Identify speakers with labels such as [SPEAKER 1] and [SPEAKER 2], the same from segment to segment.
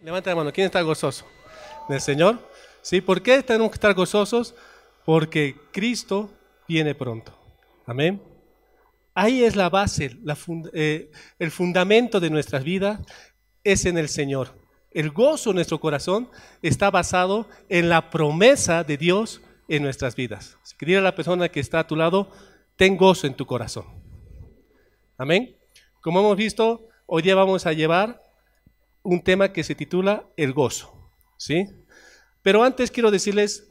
[SPEAKER 1] Levanta la mano, ¿quién está gozoso? ¿Del Señor? ¿Sí? ¿Por qué tenemos que estar gozosos? Porque Cristo viene pronto. Amén. Ahí es la base, el fundamento de nuestras vidas es en el Señor. El gozo en nuestro corazón está basado en la promesa de Dios en nuestras vidas. Si quería a la persona que está a tu lado, ten gozo en tu corazón. Amén. Como hemos visto, hoy día vamos a llevar un tema que se titula el gozo, ¿sí? Pero antes quiero decirles,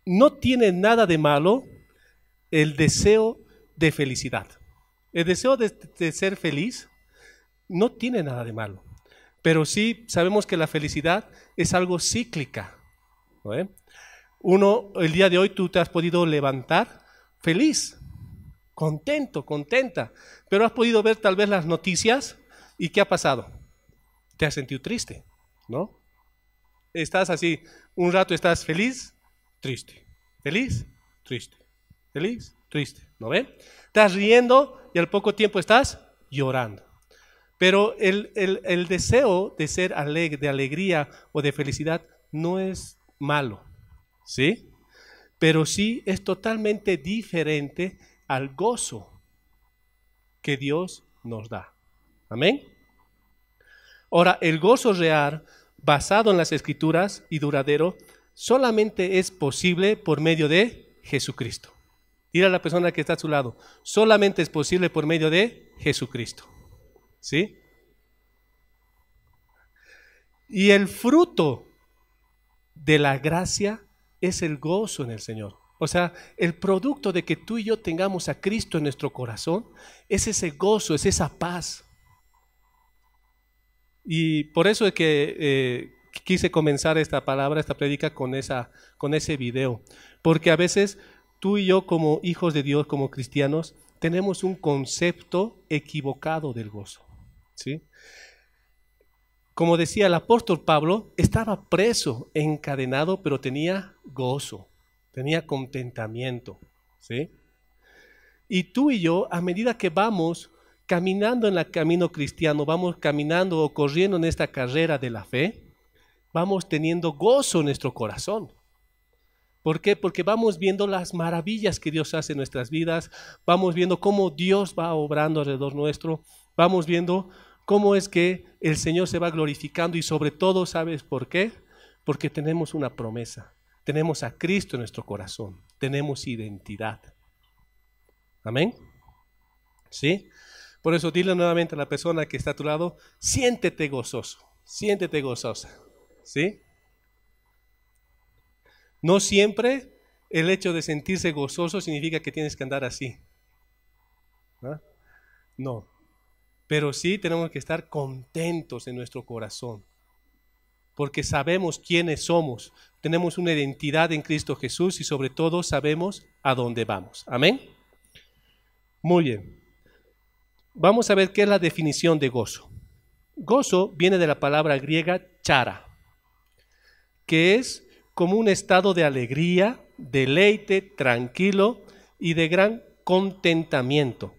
[SPEAKER 1] no tiene nada de malo el deseo de felicidad. El deseo de ser feliz no tiene nada de malo, pero sí sabemos que la felicidad es algo cíclica, ¿no? El día de hoy tú te has podido levantar feliz, contento, contenta, pero has podido ver tal vez las noticias y ¿qué ha pasado? Te has sentido triste, ¿no? Estás así, un rato estás feliz, triste, feliz, triste, feliz, triste, ¿no ven? Estás riendo y al poco tiempo estás llorando. Pero el deseo de ser alegre, de alegría o de felicidad no es malo, ¿sí? Pero sí es totalmente diferente al gozo que Dios nos da. Amén. Ahora, el gozo real, basado en las Escrituras y duradero, solamente es posible por medio de Jesucristo. Dile a la persona que está a su lado, solamente es posible por medio de Jesucristo. ¿Sí? Y el fruto de la gracia es el gozo en el Señor. O sea, el producto de que tú y yo tengamos a Cristo en nuestro corazón es ese gozo, es esa paz. Y por eso es que quise comenzar esta palabra, esta prédica con ese video. Porque a veces tú y yo como hijos de Dios, como cristianos, tenemos un concepto equivocado del gozo, ¿sí? Como decía el apóstol Pablo, estaba preso, encadenado, pero tenía gozo, tenía contentamiento, ¿sí? Y tú y yo, a medida que vamos caminando en el camino cristiano, vamos caminando o corriendo en esta carrera de la fe, vamos teniendo gozo en nuestro corazón. ¿Por qué? Porque vamos viendo las maravillas que Dios hace en nuestras vidas, vamos viendo cómo Dios va obrando alrededor nuestro, vamos viendo cómo es que el Señor se va glorificando y sobre todo, ¿sabes por qué? Porque tenemos una promesa, tenemos a Cristo en nuestro corazón, tenemos identidad. ¿Amén? ¿Sí? Por eso dile nuevamente a la persona que está a tu lado, siéntete gozoso, siéntete gozosa, ¿sí? No siempre el hecho de sentirse gozoso significa que tienes que andar así, ¿no? No, pero sí tenemos que estar contentos en nuestro corazón, porque sabemos quiénes somos, tenemos una identidad en Cristo Jesús y sobre todo sabemos a dónde vamos. ¿Amén? Muy bien. Vamos a ver qué es la definición de gozo. Gozo viene de la palabra griega chara, que es como un estado de alegría, deleite, tranquilo y de gran contentamiento,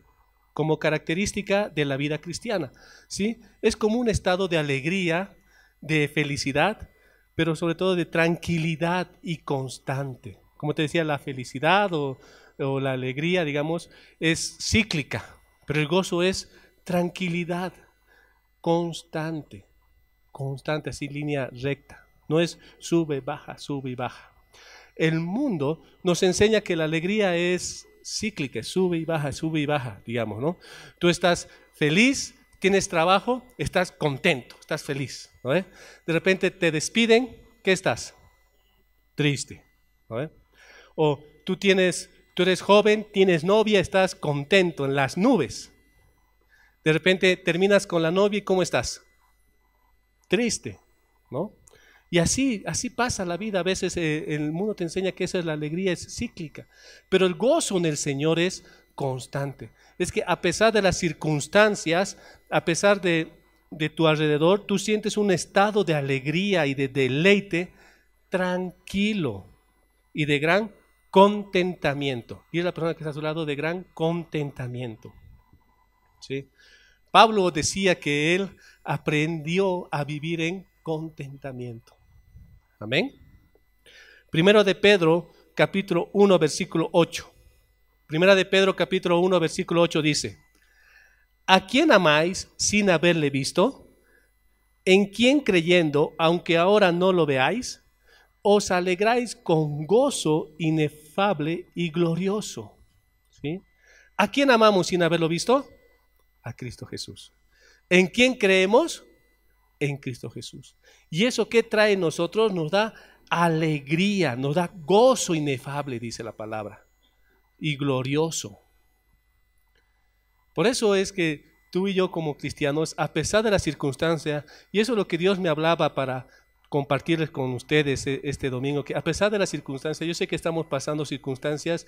[SPEAKER 1] como característica de la vida cristiana, ¿sí? Es como un estado de alegría, de felicidad, pero sobre todo de tranquilidad y constante. Como te decía, la felicidad o la alegría, digamos, es cíclica, pero el gozo es tranquilidad constante, constante, así línea recta. No es sube y baja. El mundo nos enseña que la alegría es cíclica, sube y baja, digamos, ¿no? Tú estás feliz, tienes trabajo, estás contento, estás feliz, ¿no? De repente te despiden, ¿qué estás? Triste, ¿no? O tú eres joven, tienes novia, estás contento, en las nubes. De repente terminas con la novia y ¿cómo estás? Triste, ¿no? Y así pasa la vida. A veces el mundo te enseña que eso es la alegría, es cíclica. Pero el gozo en el Señor es constante. Es que a pesar de las circunstancias, a pesar de tu alrededor, tú sientes un estado de alegría y de deleite tranquilo y de gran contentamiento. Y es la persona que está a su lado, de gran contentamiento. ¿Sí? Pablo decía que él aprendió a vivir en contentamiento. Amén. Primero de Pedro, capítulo 1, versículo 8. Primera de Pedro, capítulo 1, versículo 8 dice: ¿a quién amáis sin haberle visto? ¿En quién creyendo, aunque ahora no lo veáis, os alegráis con gozo inefable y glorioso? ¿Sí? ¿A quién amamos sin haberlo visto? A Cristo Jesús. ¿En quién creemos? En Cristo Jesús. ¿Y eso qué trae en nosotros? Nos da alegría, nos da gozo inefable, dice la palabra, y glorioso. Por eso es que tú y yo como cristianos, a pesar de la circunstancia, y eso es lo que Dios me hablaba para compartirles con ustedes este domingo, que a pesar de la circunstancia, yo sé que estamos pasando circunstancias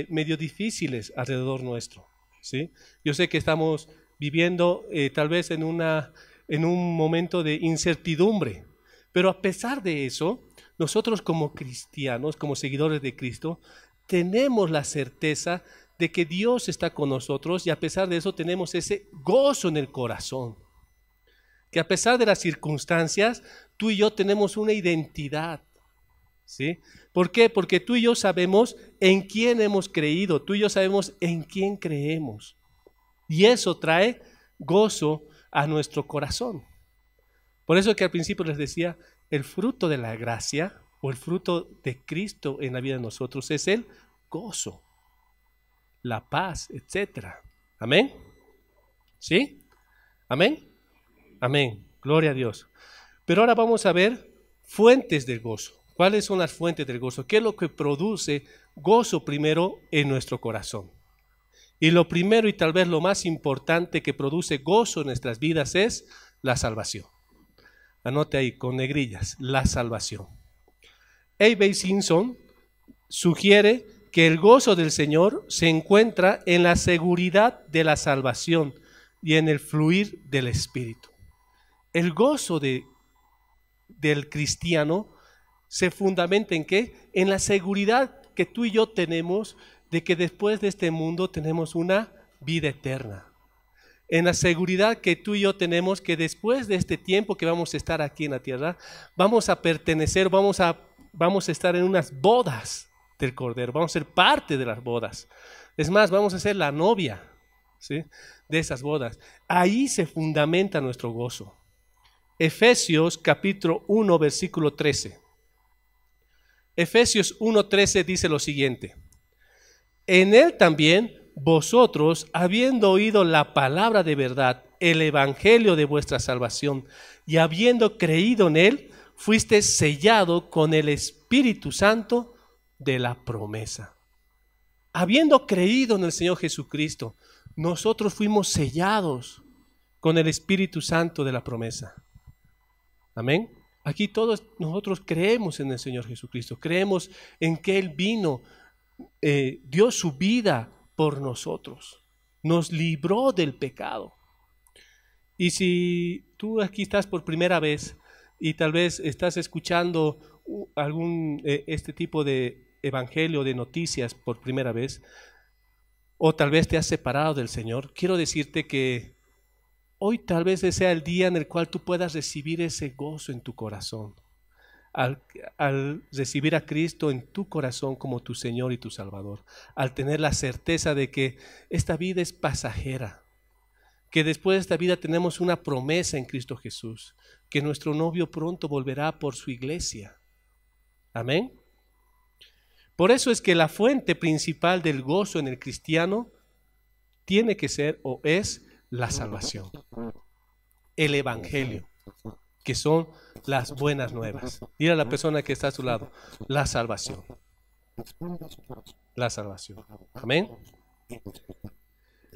[SPEAKER 1] medio difíciles alrededor nuestro, ¿sí? Yo sé que estamos viviendo tal vez en un momento de incertidumbre, pero a pesar de eso, nosotros como cristianos, como seguidores de Cristo, tenemos la certeza de que Dios está con nosotros y a pesar de eso tenemos ese gozo en el corazón. Que a pesar de las circunstancias, tú y yo tenemos una identidad. ¿Sí? ¿Por qué? Porque tú y yo sabemos en quién hemos creído, tú y yo sabemos en quién creemos. Y eso trae gozo a nuestro corazón. Por eso que al principio les decía, el fruto de la gracia o el fruto de Cristo en la vida de nosotros es el gozo, la paz, etc. ¿Amén? ¿Sí? ¿Amén? Amén. Gloria a Dios. Pero ahora vamos a ver fuentes del gozo. ¿Cuáles son las fuentes del gozo? ¿Qué es lo que produce gozo primero en nuestro corazón? Y lo primero y tal vez lo más importante que produce gozo en nuestras vidas es la salvación. Anote ahí con negrillas, la salvación. A.B. Simpson sugiere que el gozo del Señor se encuentra en la seguridad de la salvación y en el fluir del Espíritu. El gozo del cristiano se fundamenta ¿en qué? En la seguridad que tú y yo tenemos de que después de este mundo tenemos una vida eterna. En la seguridad que tú y yo tenemos que después de este tiempo que vamos a estar aquí en la tierra, vamos a pertenecer, vamos a estar en unas bodas del Cordero, vamos a ser parte de las bodas. Es más, vamos a ser la novia, ¿sí?, de esas bodas. Ahí se fundamenta nuestro gozo. Efesios capítulo 1, versículo 13. Efesios 1:13 dice lo siguiente: en él también vosotros, habiendo oído la palabra de verdad, el evangelio de vuestra salvación, y habiendo creído en él, fuisteis sellado con el Espíritu Santo de la promesa. Habiendo creído en el Señor Jesucristo, nosotros fuimos sellados con el Espíritu Santo de la promesa. Amén. Aquí todos nosotros creemos en el Señor Jesucristo, creemos en que Él vino, dio su vida por nosotros, nos libró del pecado. Y si tú aquí estás por primera vez y tal vez estás escuchando este tipo de evangelio, de noticias por primera vez, o tal vez te has separado del Señor, quiero decirte que hoy tal vez sea el día en el cual tú puedas recibir ese gozo en tu corazón. Al recibir a Cristo en tu corazón como tu Señor y tu Salvador, al tener la certeza de que esta vida es pasajera, que después de esta vida tenemos una promesa en Cristo Jesús, que nuestro novio pronto volverá por su iglesia. Amén. Por eso es que la fuente principal del gozo en el cristiano tiene que ser o es la salvación, el evangelio, que son las buenas nuevas. Dile a la persona que está a su lado, la salvación. La salvación. Amén.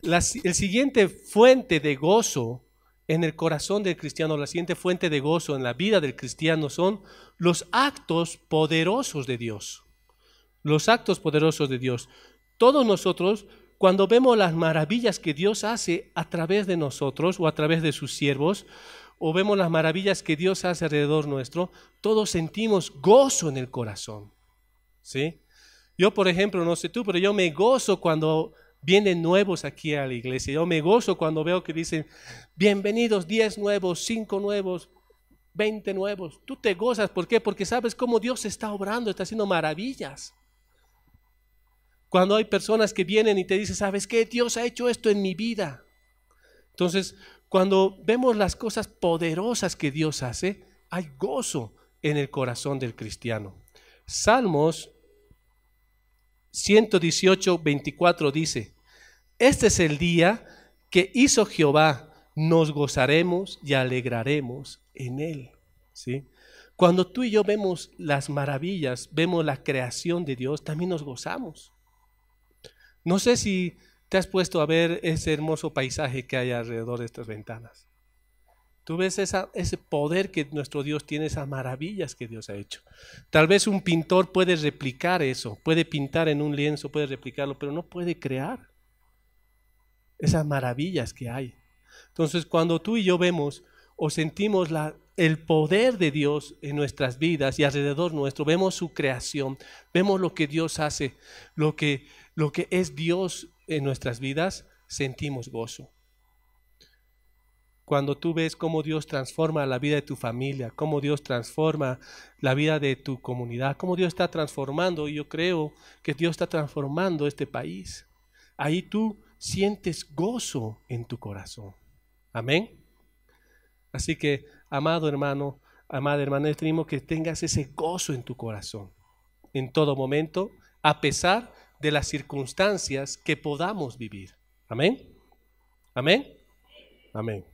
[SPEAKER 1] El siguiente fuente de gozo en el corazón del cristiano, la siguiente fuente de gozo en la vida del cristiano son los actos poderosos de Dios. Los actos poderosos de Dios. Todos nosotros, cuando vemos las maravillas que Dios hace a través de nosotros o a través de sus siervos, o vemos las maravillas que Dios hace alrededor nuestro, todos sentimos gozo en el corazón. ¿Sí? Yo, por ejemplo, no sé tú, pero yo me gozo cuando vienen nuevos aquí a la iglesia. Yo me gozo cuando veo que dicen, bienvenidos 10 nuevos, 5 nuevos, 20 nuevos. Tú te gozas, ¿por qué? Porque sabes cómo Dios está obrando, está haciendo maravillas. Cuando hay personas que vienen y te dicen, ¿sabes qué? Dios ha hecho esto en mi vida. Entonces, cuando vemos las cosas poderosas que Dios hace, hay gozo en el corazón del cristiano. Salmos 118, 24 dice, este es el día que hizo Jehová, nos gozaremos y alegraremos en él. ¿Sí? Cuando tú y yo vemos las maravillas, vemos la creación de Dios, también nos gozamos. No sé si te has puesto a ver ese hermoso paisaje que hay alrededor de estas ventanas. Tú ves ese poder que nuestro Dios tiene, esas maravillas que Dios ha hecho. Tal vez un pintor puede replicar eso, puede pintar en un lienzo, puede replicarlo, pero no puede crear esas maravillas que hay. Entonces, cuando tú y yo vemos o sentimos el poder de Dios en nuestras vidas y alrededor nuestro, vemos su creación, vemos lo que Dios hace, lo que es Dios en nuestras vidas, sentimos gozo. Cuando tú ves cómo Dios transforma la vida de tu familia, cómo Dios transforma la vida de tu comunidad, cómo Dios está transformando, y yo creo que Dios está transformando este país, ahí tú sientes gozo en tu corazón. Amén. Así que, amado hermano, amada hermana, tenemos que tengas ese gozo en tu corazón, en todo momento, a pesar de las circunstancias que podamos vivir. Amén. Amén. Amén.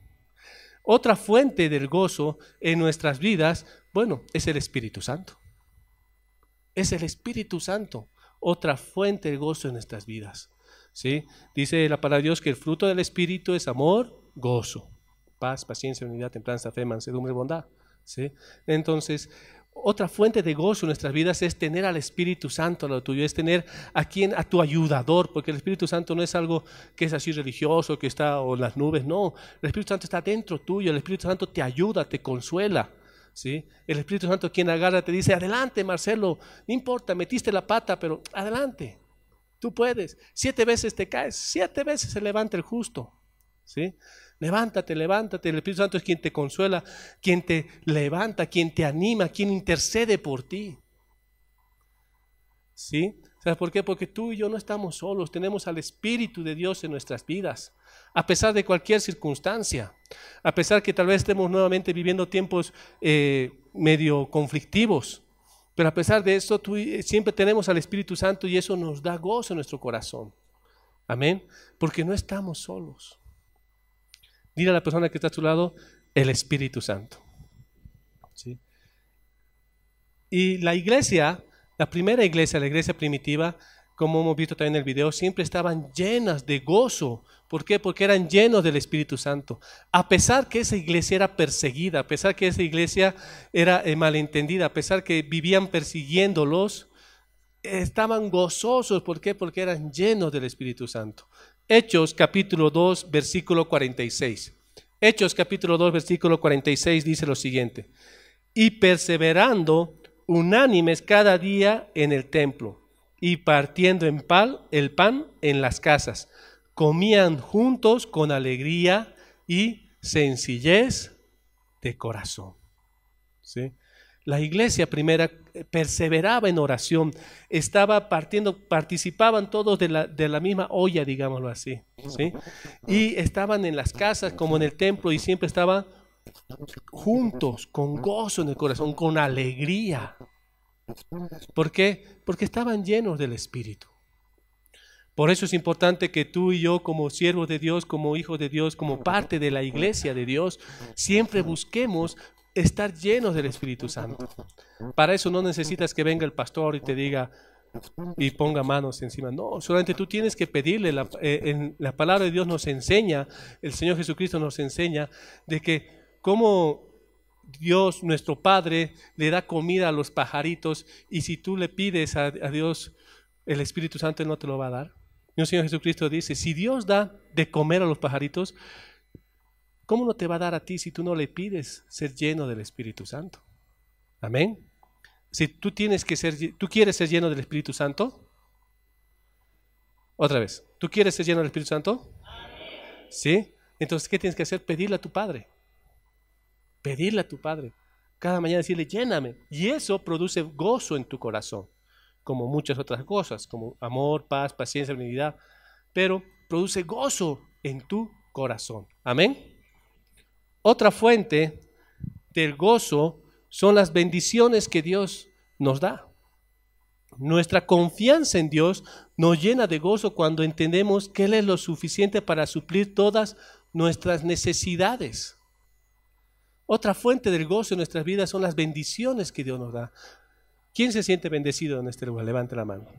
[SPEAKER 1] Otra fuente del gozo en nuestras vidas, bueno, es el Espíritu Santo. Es el Espíritu Santo, otra fuente de gozo en nuestras vidas. ¿Sí? Dice la palabra de Dios que el fruto del Espíritu es amor, gozo, paz, paciencia, unidad, templanza, fe, mansedumbre, bondad. ¿Sí? Entonces, otra fuente de gozo en nuestras vidas es tener al Espíritu Santo a lo tuyo, es tener a tu ayudador, porque el Espíritu Santo no es algo que es así religioso, que está en las nubes, no, el Espíritu Santo está dentro tuyo, el Espíritu Santo te ayuda, te consuela. ¿Sí? El Espíritu Santo quien agarra te dice, adelante Marcelo, no importa, metiste la pata, pero adelante, tú puedes. 7 veces te caes, 7 veces se levanta el justo. ¿Sí? Levántate, levántate. El Espíritu Santo es quien te consuela, quien te levanta, quien te anima, quien intercede por ti. ¿Sí? ¿Sabes por qué? Porque tú y yo no estamos solos, tenemos al Espíritu de Dios en nuestras vidas, a pesar de cualquier circunstancia, a pesar que tal vez estemos nuevamente viviendo tiempos medio conflictivos, pero a pesar de eso siempre tenemos al Espíritu Santo y eso nos da gozo en nuestro corazón. Amén, porque no estamos solos. Dile a la persona que está a tu lado, el Espíritu Santo. ¿Sí? Y la iglesia, la primera iglesia, la iglesia primitiva, como hemos visto también en el video, siempre estaban llenas de gozo. ¿Por qué? Porque eran llenos del Espíritu Santo. A pesar que esa iglesia era perseguida, a pesar que esa iglesia era malentendida, a pesar que vivían persiguiéndolos, estaban gozosos. ¿Por qué? Porque eran llenos del Espíritu Santo. Hechos capítulo 2, versículo 46. Hechos capítulo 2, versículo 46 dice lo siguiente. Y perseverando unánimes cada día en el templo y partiendo el pan en las casas, comían juntos con alegría y sencillez de corazón. ¿Sí? La iglesia primera perseveraba en oración, participaban todos de la misma olla, digámoslo así, ¿sí? Y estaban en las casas como en el templo y siempre estaban juntos, con gozo en el corazón, con alegría. ¿Por qué? Porque estaban llenos del Espíritu. Por eso es importante que tú y yo, como siervos de Dios, como hijos de Dios, como parte de la iglesia de Dios, siempre busquemos estar llenos del Espíritu Santo. Para eso no necesitas que venga el pastor y te diga y ponga manos encima. No, solamente tú tienes que pedirle. La palabra de Dios nos enseña, el Señor Jesucristo nos enseña de que como Dios, nuestro Padre, le da comida a los pajaritos, y si tú le pides a Dios el Espíritu Santo, Él no te lo va a dar. Y el Señor Jesucristo dice, si Dios da de comer a los pajaritos, ¿cómo no te va a dar a ti si tú no le pides ser lleno del Espíritu Santo? Amén. Si tú quieres ser lleno del Espíritu Santo, otra vez, ¿tú quieres ser lleno del Espíritu Santo? ¿Sí? Entonces, ¿qué tienes que hacer? Pedirle a tu Padre. Pedirle a tu Padre. Cada mañana decirle, lléname. Y eso produce gozo en tu corazón, como muchas otras cosas, como amor, paz, paciencia, benignidad, pero produce gozo en tu corazón. Amén. Otra fuente del gozo son las bendiciones que Dios nos da. Nuestra confianza en Dios nos llena de gozo cuando entendemos que Él es lo suficiente para suplir todas nuestras necesidades. Otra fuente del gozo en nuestras vidas son las bendiciones que Dios nos da. ¿Quién se siente bendecido en este lugar? Levante la mano.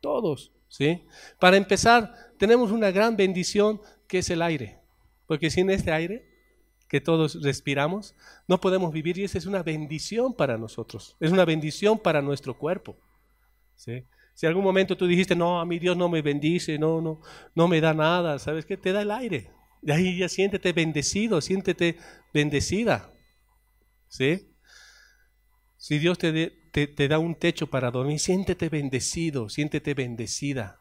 [SPEAKER 1] Todos, ¿sí? Para empezar, tenemos una gran bendición que es el aire, porque sin este aire que todos respiramos, no podemos vivir, y esa es una bendición para nosotros, es una bendición para nuestro cuerpo. ¿Sí? Si en algún momento tú dijiste, no, a mí Dios no me bendice, no me da nada, ¿sabes qué? Te da el aire. De ahí ya siéntete bendecido, siéntete bendecida. ¿Sí? Si Dios te da un techo para dormir, siéntete bendecido, siéntete bendecida.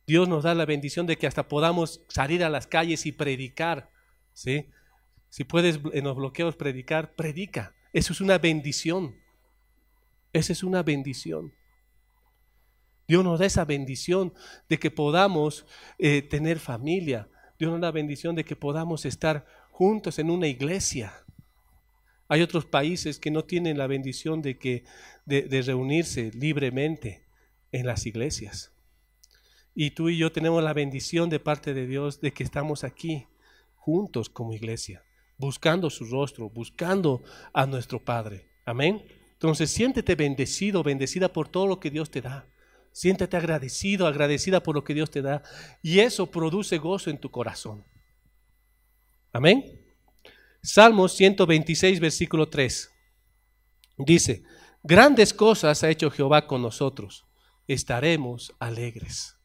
[SPEAKER 1] Dios nos da la bendición de que hasta podamos salir a las calles y predicar. ¿Sí? Si puedes en los bloqueos predicar, predica. Eso es una bendición. Esa es una bendición. Dios nos da esa bendición de que podamos tener familia. Dios nos da la bendición de que podamos estar juntos en una iglesia. Hay otros países que no tienen la bendición de reunirse libremente en las iglesias. Y tú y yo tenemos la bendición de parte de Dios de que estamos aquí juntos como iglesia, buscando su rostro, buscando a nuestro Padre. Amén. Entonces siéntete bendecido, bendecida por todo lo que Dios te da. Siéntete agradecido, agradecida por lo que Dios te da. Y eso produce gozo en tu corazón. Amén. Salmos 126, versículo 3. Dice, grandes cosas ha hecho Jehová con nosotros. Estaremos alegres.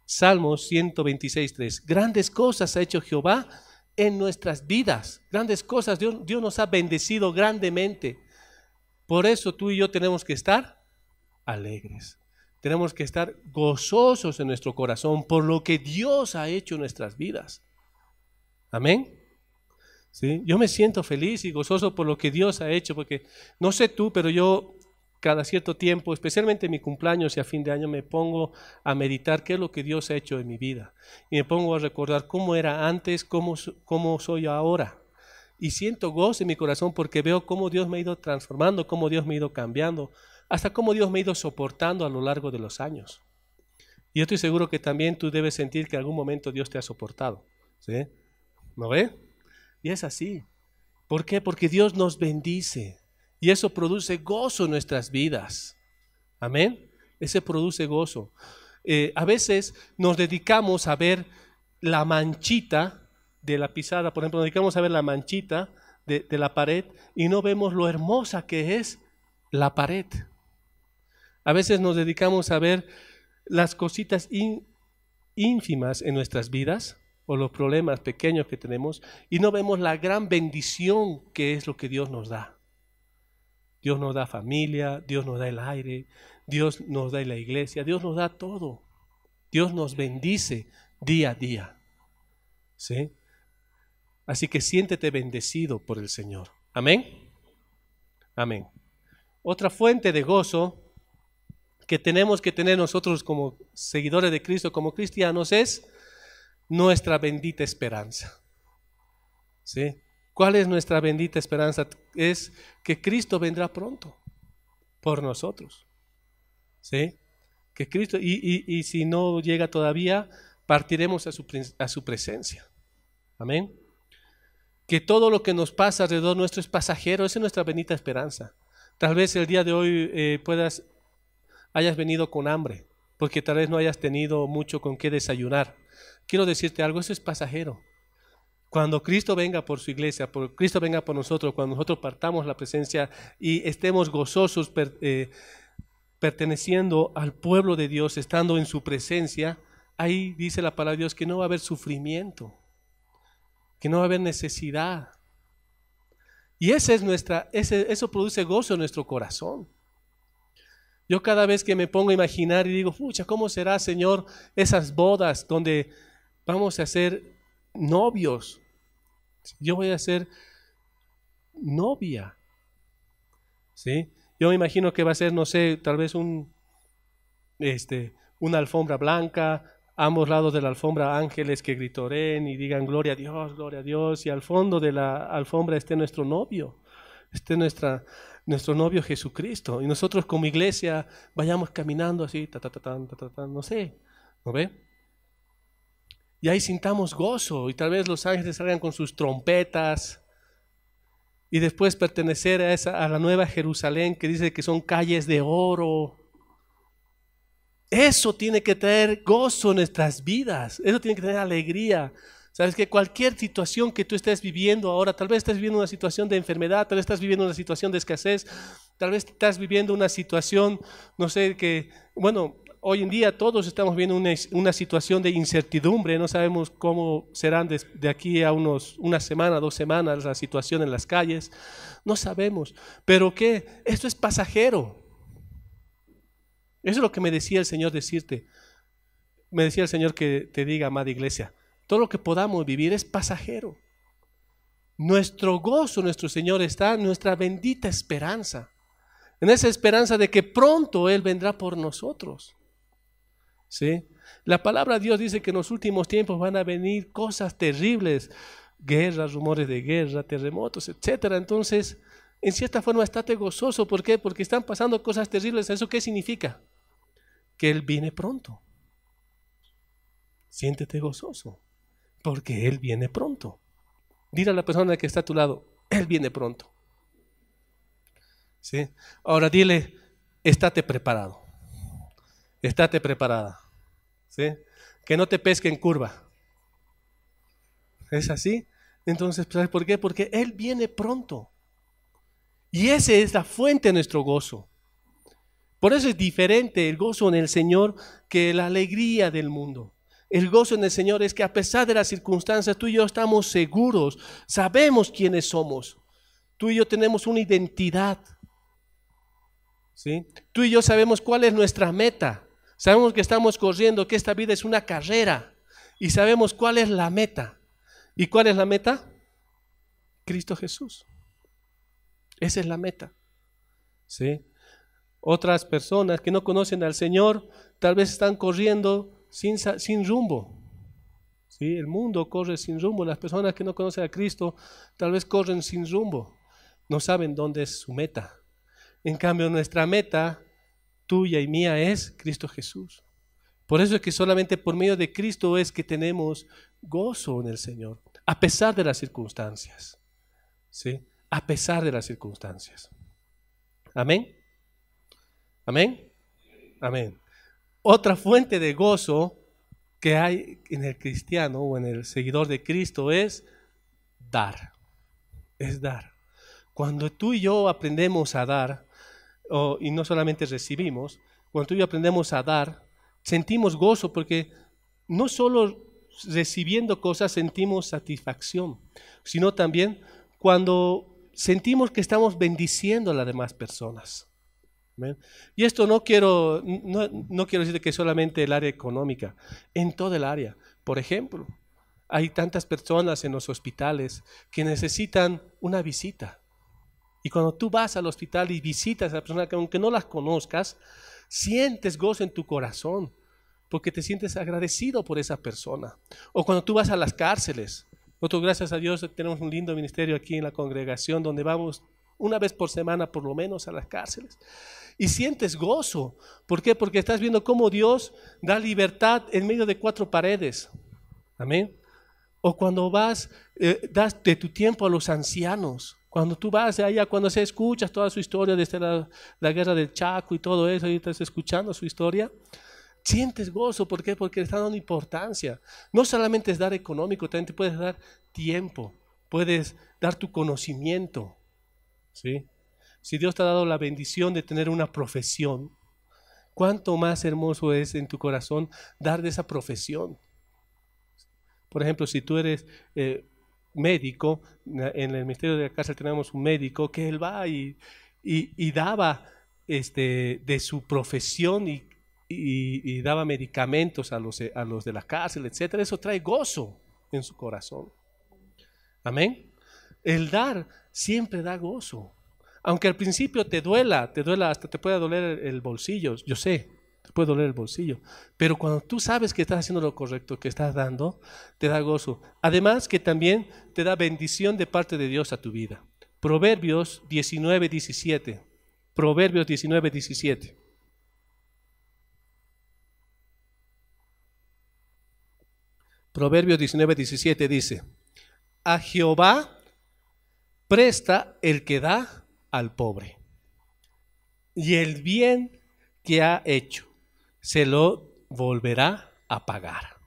[SPEAKER 1] Salmos 126, 3. Grandes cosas ha hecho Jehová en nuestras vidas. Grandes cosas. Dios nos ha bendecido grandemente. Por eso tú y yo tenemos que estar alegres. Tenemos que estar gozosos en nuestro corazón por lo que Dios ha hecho en nuestras vidas. Amén. ¿Sí? Yo me siento feliz y gozoso por lo que Dios ha hecho, porque no sé tú, pero yo cada cierto tiempo, especialmente en mi cumpleaños y a fin de año, me pongo a meditar qué es lo que Dios ha hecho en mi vida. Y me pongo a recordar cómo era antes, cómo soy ahora. Y siento gozo en mi corazón porque veo cómo Dios me ha ido transformando, cómo Dios me ha ido cambiando, hasta cómo Dios me ha ido soportando a lo largo de los años. Y yo estoy seguro que también tú debes sentir que en algún momento Dios te ha soportado. ¿Sí? ¿No ve? Y es así. ¿Por qué? Porque Dios nos bendice. Y eso produce gozo en nuestras vidas. Amén. Ese produce gozo. A veces nos dedicamos a ver la manchita de la pizarra. Por ejemplo, nos dedicamos a ver la manchita de la pared y no vemos lo hermosa que es la pared. A veces nos dedicamos a ver las cositas ínfimas en nuestras vidas o los problemas pequeños que tenemos y no vemos la gran bendición que es lo que Dios nos da. Dios nos da familia, Dios nos da el aire, Dios nos da la iglesia, Dios nos da todo. Dios nos bendice día a día. ¿Sí? Así que siéntete bendecido por el Señor. Amén. Amén. Otra fuente de gozo que tenemos que tener nosotros como seguidores de Cristo, como cristianos, es nuestra bendita esperanza. ¿Sí? ¿Cuál es nuestra bendita esperanza? Es que Cristo vendrá pronto por nosotros. ¿Sí? Que Cristo, y si no llega todavía, partiremos a su presencia. Amén. Que todo lo que nos pasa alrededor nuestro es pasajero. Esa es nuestra bendita esperanza. Tal vez el día de hoy hayas venido con hambre, porque tal vez no hayas tenido mucho con qué desayunar. Quiero decirte algo, eso es pasajero. Cuando Cristo venga por su iglesia, Cristo venga por nosotros, cuando nosotros partamos la presencia y estemos gozosos perteneciendo al pueblo de Dios, estando en su presencia, ahí dice la palabra de Dios que no va a haber sufrimiento, que no va a haber necesidad. Y eso produce gozo en nuestro corazón. Yo cada vez que me pongo a imaginar y digo, pucha, ¿cómo será, Señor, esas bodas donde vamos a ser novios? Yo voy a ser novia. ¿Sí? Yo me imagino que va a ser, no sé, tal vez una alfombra blanca, a ambos lados de la alfombra ángeles que gritoren y digan gloria a Dios, y al fondo de la alfombra esté nuestro novio, esté nuestro novio Jesucristo, y nosotros como iglesia vayamos caminando así, no sé, ¿no ve? Y ahí sintamos gozo, y tal vez los ángeles salgan con sus trompetas, y después pertenecer a la nueva Jerusalén que dice que son calles de oro. Eso tiene que traer gozo en nuestras vidas, eso tiene que tener alegría. Sabes que cualquier situación que tú estés viviendo ahora, tal vez estés viviendo una situación de enfermedad, tal vez estás viviendo una situación de escasez, tal vez estás viviendo una situación, no sé, bueno, hoy en día todos estamos viviendo una situación de incertidumbre, no sabemos cómo serán de aquí a una semana, 2 semanas la situación en las calles, no sabemos, pero que esto es pasajero. Eso es lo que me decía el Señor decirte. Me decía el Señor que te diga, amada iglesia, todo lo que podamos vivir es pasajero. Nuestro gozo, nuestro Señor, está en nuestra bendita esperanza. En esa esperanza de que pronto Él vendrá por nosotros. ¿Sí? La palabra de Dios dice que en los últimos tiempos van a venir cosas terribles, guerras, rumores de guerra, terremotos, etcétera. Entonces, en cierta forma, estate gozoso. ¿Por qué? Porque están pasando cosas terribles. ¿Eso qué significa? Que Él viene pronto. Siéntete gozoso, porque Él viene pronto. Dile a la persona que está a tu lado, Él viene pronto. ¿Sí? Ahora dile, estate preparado. Estate preparada. ¿Sí? Que no te pesque en curva. ¿Es así? Entonces, ¿sabes por qué? Porque Él viene pronto. Y esa es la fuente de nuestro gozo. Por eso es diferente el gozo en el Señor que la alegría del mundo. El gozo en el Señor es que a pesar de las circunstancias, tú y yo estamos seguros, sabemos quiénes somos. Tú y yo tenemos una identidad. ¿Sí? Tú y yo sabemos cuál es nuestra meta. Sabemos que estamos corriendo, que esta vida es una carrera. Y sabemos cuál es la meta. ¿Y cuál es la meta? Cristo Jesús. Esa es la meta. ¿Sí? Otras personas que no conocen al Señor tal vez están corriendo sin rumbo. ¿Sí? El mundo corre sin rumbo. Las personas que no conocen a Cristo tal vez corren sin rumbo. No saben dónde es su meta. En cambio, nuestra meta, tuya y mía, es Cristo Jesús. Por eso es que solamente por medio de Cristo es que tenemos gozo en el Señor, a pesar de las circunstancias. ¿Sí? A pesar de las circunstancias. Amén. Amén. Amén. Otra fuente de gozo que hay en el cristiano o en el seguidor de Cristo es dar. Es dar. Cuando tú y yo aprendemos a dar, y no solamente recibimos, cuando tú y yo aprendemos a dar, sentimos gozo porque no solo recibiendo cosas sentimos satisfacción, sino también cuando sentimos que estamos bendiciendo a las demás personas. ¿Ven? Y esto no quiero decir que solamente el área económica, en toda el área. Por ejemplo, hay tantas personas en los hospitales que necesitan una visita. Y cuando tú vas al hospital y visitas a la persona que aunque no las conozcas, sientes gozo en tu corazón, porque te sientes agradecido por esa persona. O cuando tú vas a las cárceles. Nosotros, gracias a Dios, tenemos un lindo ministerio aquí en la congregación donde vamos una vez por semana por lo menos a las cárceles. Y sientes gozo. ¿Por qué? Porque estás viendo cómo Dios da libertad en medio de 4 paredes. Amén. O cuando vas, das de tu tiempo a los ancianos. Cuando tú vas allá, cuando se escuchas toda su historia desde la guerra del Chaco y todo eso, y estás escuchando su historia, sientes gozo. ¿Por qué? Porque le están dando importancia. No solamente es dar económico, también te puedes dar tiempo, puedes dar tu conocimiento. ¿Sí? Si Dios te ha dado la bendición de tener una profesión, ¿cuánto más hermoso es en tu corazón dar de esa profesión? Por ejemplo, si tú eres médico, en el ministerio de la cárcel tenemos un médico que él va y daba de su profesión y daba medicamentos a los de la cárcel, etcétera. Eso trae gozo en su corazón. Amén. El dar siempre da gozo. Aunque al principio te duela, hasta te puede doler el bolsillo, yo sé, te puede doler el bolsillo. Pero cuando tú sabes que estás haciendo lo correcto, que estás dando, te da gozo. Además que también te da bendición de parte de Dios a tu vida. Proverbios 19:17. Proverbios 19:17. Proverbios 19:17 dice: a Jehová presta el que da al pobre, y el bien que ha hecho se lo volverá a pagar.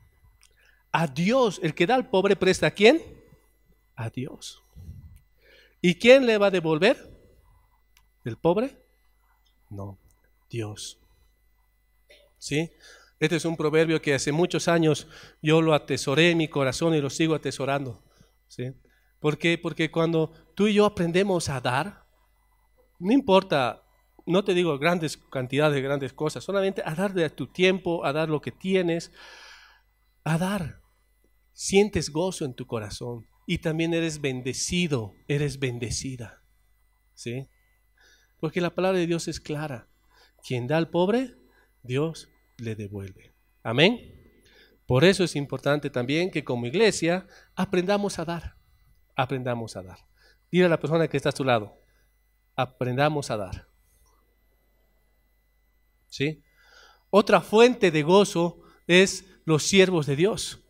[SPEAKER 1] A Dios, el que da al pobre, presta ¿a quién? A Dios. ¿Y quién le va a devolver? ¿El pobre? No, Dios. ¿Sí? Este es un proverbio que hace muchos años yo lo atesoré en mi corazón y lo sigo atesorando. ¿Sí? ¿Por qué? Porque cuando tú y yo aprendemos a dar, no importa, no te digo grandes cantidades de grandes cosas, solamente a dar de tu tiempo, a dar lo que tienes, a dar, sientes gozo en tu corazón y también eres bendecido, eres bendecida. ¿Sí? Porque la palabra de Dios es clara. Quien da al pobre, Dios le devuelve. Amén. Por eso es importante también que como iglesia aprendamos a dar. Aprendamos a dar. Dile a la persona que está a tu lado, aprendamos a dar. ¿Sí? Otra fuente de gozo es los siervos de Dios.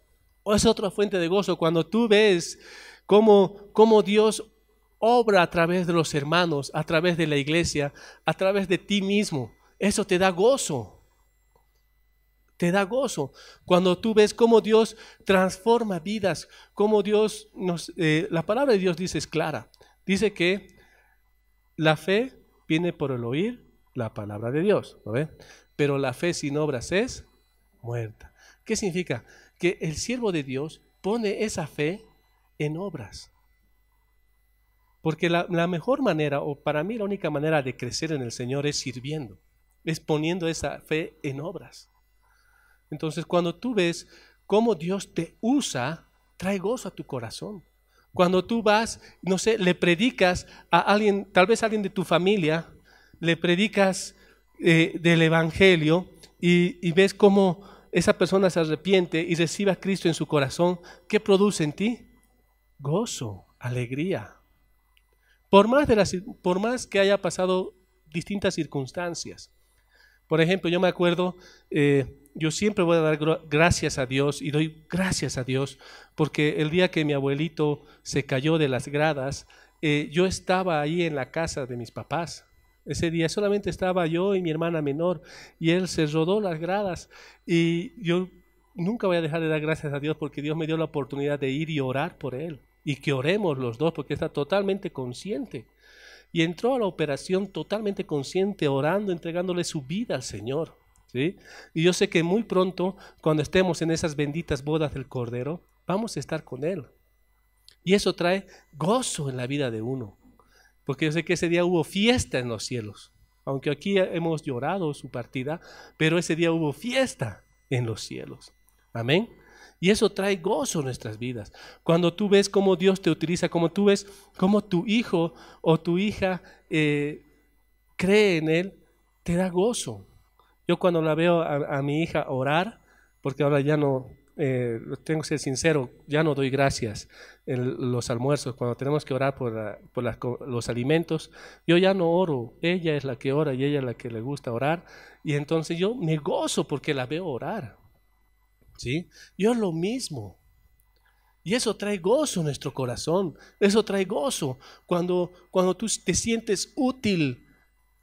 [SPEAKER 1] O es otra fuente de gozo cuando tú ves cómo Dios obra a través de los hermanos, a través de la iglesia, a través de ti mismo. Eso te da gozo. Te da gozo cuando tú ves cómo Dios transforma vidas, cómo Dios la palabra de Dios dice es clara. Dice que la fe viene por el oír la palabra de Dios, ¿no ven? Pero la fe sin obras es muerta. ¿Qué significa? Que el siervo de Dios pone esa fe en obras. Porque la mejor manera, o para mí la única manera de crecer en el Señor es sirviendo, es poniendo esa fe en obras. Entonces, cuando tú ves cómo Dios te usa, trae gozo a tu corazón. Cuando tú vas, no sé, le predicas a alguien, tal vez a alguien de tu familia, le predicas del Evangelio y ves cómo esa persona se arrepiente y recibe a Cristo en su corazón, ¿qué produce en ti? Gozo, alegría. Por más que haya pasado distintas circunstancias. Por ejemplo, yo me acuerdo, yo siempre voy a dar gracias a Dios y doy gracias a Dios porque el día que mi abuelito se cayó de las gradas, yo estaba ahí en la casa de mis papás. Ese día solamente estaba yo y mi hermana menor y él se rodó las gradas y yo nunca voy a dejar de dar gracias a Dios porque Dios me dio la oportunidad de ir y orar por él y que oremos los dos porque está totalmente consciente. Y entró a la operación totalmente consciente, orando, entregándole su vida al Señor. ¿Sí? Y yo sé que muy pronto, cuando estemos en esas benditas bodas del Cordero, vamos a estar con Él. Y eso trae gozo en la vida de uno. Porque yo sé que ese día hubo fiesta en los cielos. Aunque aquí hemos llorado su partida, pero ese día hubo fiesta en los cielos. Amén. Y eso trae gozo en nuestras vidas. Cuando tú ves cómo Dios te utiliza, como tú ves cómo tu hijo o tu hija cree en Él, te da gozo. Yo cuando la veo a mi hija orar, porque ahora ya no, tengo que ser sincero, ya no doy gracias en los almuerzos, cuando tenemos que orar por los alimentos, yo ya no oro, ella es la que ora y ella es la que le gusta orar, y entonces yo me gozo porque la veo orar. ¿Sí? Yo lo mismo. Y eso trae gozo en nuestro corazón. Eso trae gozo. Cuando tú te sientes útil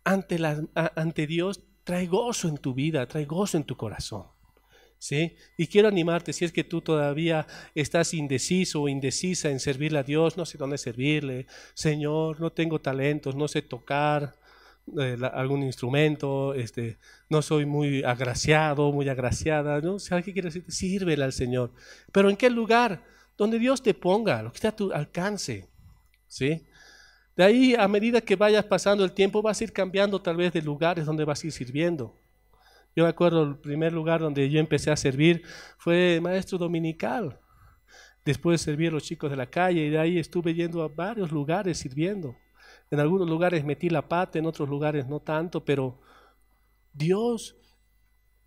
[SPEAKER 1] ante Dios, trae gozo en tu vida, trae gozo en tu corazón. ¿Sí? Y quiero animarte, si es que tú todavía estás indeciso o indecisa en servirle a Dios, no sé dónde servirle. Señor, no tengo talentos, no sé tocar algún instrumento, no soy muy agraciado, muy agraciada, ¿no? ¿Sabes qué quiero decir? Sírvele al Señor. Pero ¿en qué lugar? Donde Dios te ponga, lo que esté a tu alcance, ¿sí? De ahí, a medida que vayas pasando el tiempo, vas a ir cambiando tal vez de lugares donde vas a ir sirviendo. Yo me acuerdo, el primer lugar donde yo empecé a servir fue maestro dominical. después serví a los chicos de la calle y de ahí estuve yendo a varios lugares sirviendo. En algunos lugares metí la pata, en otros lugares no tanto, pero Dios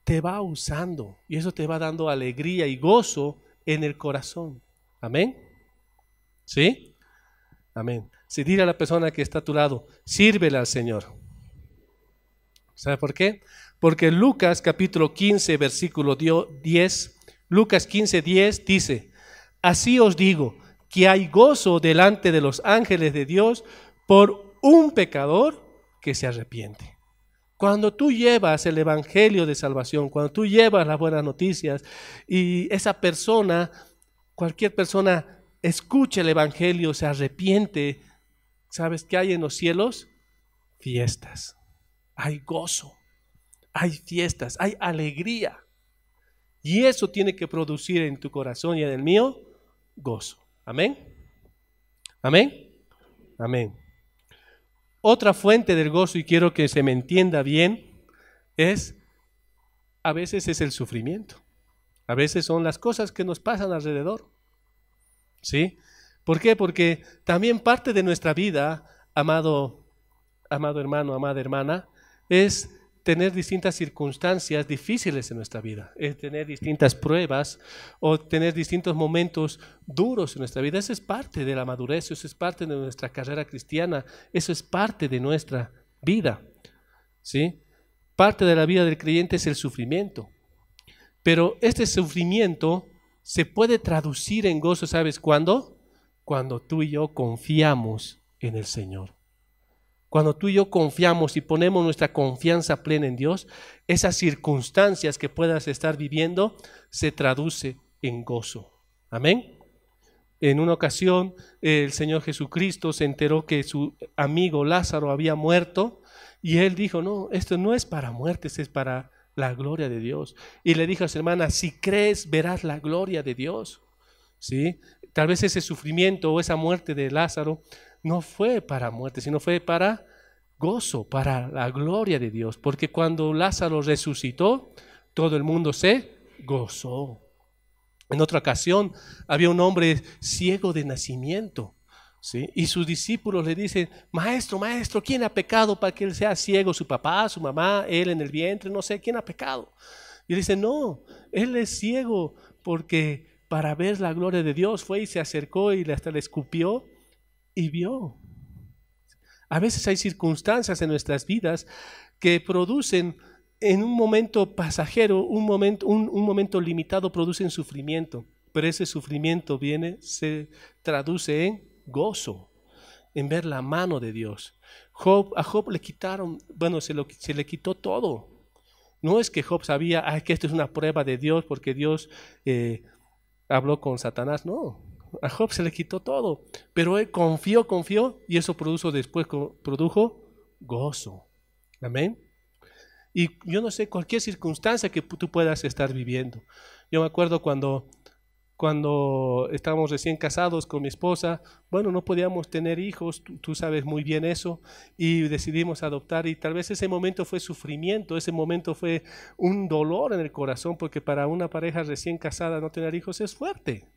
[SPEAKER 1] te va usando y eso te va dando alegría y gozo en el corazón. Amén. ¿Sí? Amén. Si dile a la persona que está a tu lado, sírvele al Señor. ¿Sabe por qué? Porque Lucas capítulo 15, versículo 10, Lucas 15, 10 dice, así os digo, que hay gozo delante de los ángeles de Dios por un pecador que se arrepiente. Cuando tú llevas el evangelio de salvación, cuando tú llevas las buenas noticias y esa persona, cualquier persona escucha el evangelio, se arrepiente, ¿sabes qué hay en los cielos? Fiestas, hay gozo, hay fiestas, hay alegría. Y eso tiene que producir en tu corazón y en el mío gozo. Amén. Amén. Amén. Otra fuente del gozo, y quiero que se me entienda bien, a veces es el sufrimiento. A veces son las cosas que nos pasan alrededor. ¿Sí? ¿Por qué? Porque también parte de nuestra vida, amado hermano, amada hermana, es tener distintas circunstancias difíciles en nuestra vida, es tener distintas pruebas o tener distintos momentos duros en nuestra vida. Eso es parte de la madurez, eso es parte de nuestra carrera cristiana, eso es parte de nuestra vida, ¿sí? Parte de la vida del creyente es el sufrimiento, pero este sufrimiento se puede traducir en gozo, ¿sabes cuándo? Cuando tú y yo confiamos en el Señor. Cuando tú y yo confiamos y ponemos nuestra confianza plena en Dios, esas circunstancias que puedas estar viviendo se traduce en gozo. Amén. En una ocasión el Señor Jesucristo se enteró que su amigo Lázaro había muerto y él dijo, no, esto no es para muertes, es para la gloria de Dios. Y le dijo a su hermana, si crees verás la gloria de Dios. ¿Sí? Tal vez ese sufrimiento o esa muerte de Lázaro no fue para muerte, sino fue para gozo, para la gloria de Dios, porque cuando Lázaro resucitó, todo el mundo se gozó. En otra ocasión había un hombre ciego de nacimiento, ¿sí? Y sus discípulos le dicen, maestro, ¿quién ha pecado para que él sea ciego? ¿Su papá, su mamá, él en el vientre? No sé, ¿quién ha pecado? Y él dice, no, él es ciego porque para ver la gloria de Dios fue y se acercó y hasta le escupió y vio. A veces hay circunstancias en nuestras vidas que producen en un momento pasajero, un momento limitado, producen sufrimiento, pero ese sufrimiento se traduce en gozo, en ver la mano de Dios. A Job le quitaron, se le quitó todo. No es que Job sabía que esto es una prueba de Dios porque Dios habló con Satanás, no. A Job se le quitó todo, pero él confió y eso produjo gozo. Amén. Y yo no sé, cualquier circunstancia que tú puedas estar viviendo. Yo me acuerdo cuando estábamos recién casados con mi esposa, no podíamos tener hijos, tú sabes muy bien eso, y decidimos adoptar, y tal vez ese momento fue sufrimiento, ese momento fue un dolor en el corazón, porque para una pareja recién casada no tener hijos es fuerte.